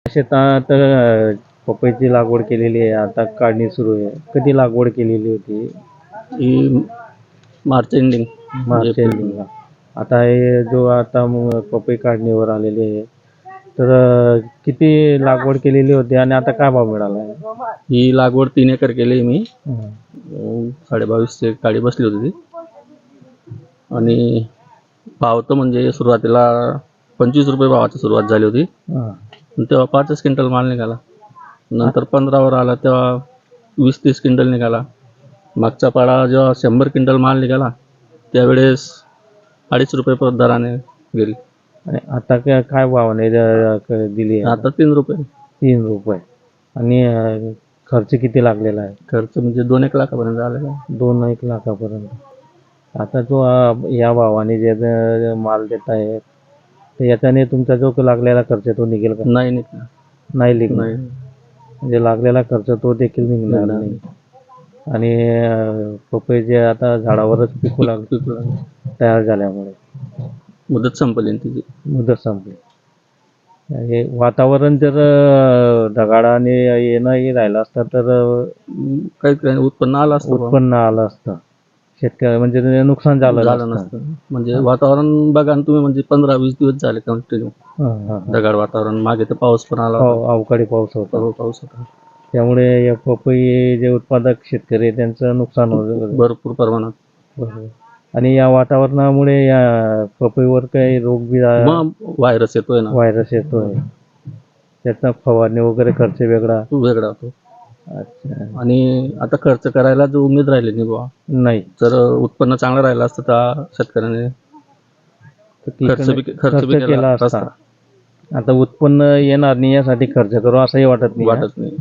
शेतात पपईची लागवड केलेली आहे. आता काढणी सुरू आहे. कधी लागवड केलेली होती? ही मार्च एंडिंग मार्च एंडिंगला. आता हे जो आता पपई काढणीवर आलेली आहे, तर किती लागवड केलेली होती आणि आता काय भाव मिळाला आहे? ही लागवड 3 एकर केली मी. हं. 22,500 काडी बसली होती ती. आणि भाव तर म्हणजे सुरुवातीला 25 रुपये भावाची सुरुवात झाली होती. हां. तेव्हा 5 क्विंटल माल निघाला. नंतर 15वर आला तेव्हा 20-30 क्विंटल निघाला. मागचा पाडा जेव्हा 100 क्विंटल माल निघाला त्यावेळेस 2.5 रुपये पर दराने गेली. आणि आता काय भावाने दिली आहे? आता 3 रुपये. 3 रुपये. आणि खर्च किती लागलेला आहे? खर्च म्हणजे 2-1 लाखापर्यंत आलेला आहे. 2-1 लाखापर्यंत. आता जो या भावाने जे माल देत आहे, तर याच्याने तुमचा जो लागलेला खर्च तो निघेल का? नाही निघणार. नाही निघणार. नाही. म्हणजे लागलेला खर्च तो देखील निघणार नाही. आणि पपई जे आता झाडावरच पिकू तयार झाल्यामुळे मुदत संपली तिची. मुदत संपली. हे वातावरण जर ढगाळाने येणंही राहिलं असतं तर काही उत्पन्न आलं असतं. उत्पन्न आलं असतं. शेतकरी म्हणजे ते नुकसान झालं नसतं. म्हणजे वातावरण बघा ना तुम्ही, म्हणजे 15-20 दिवस झाले कंटिन्यू ढगाळ वातावरण. मागे तर पाऊस पण आला होता. अवकाळी पाऊस होता. पाऊस होता. त्यामुळे या पपई जे उत्पादक शेतकरी आहे त्यांचं नुकसान होतं भरपूर प्रमाणात. बरोबर. आणि या वातावरणामुळे या पपईवर काही रोग बी व्हायरस येतोय ना. व्हायरस येतोय. त्याचा फवारणी वगैरे खर्च वेगळा होतो. अच्छा. आणि आता खर्च करायला जो उमेद राहिली नाही बुवा. नाही. जर उत्पन्न चांगलं राहिलं असतं तर शेतकऱ्याने खर्च केला असता. आता उत्पन्न येणार नाही यासाठी खर्च करू असंही वाटत नाही. वाटत नाही.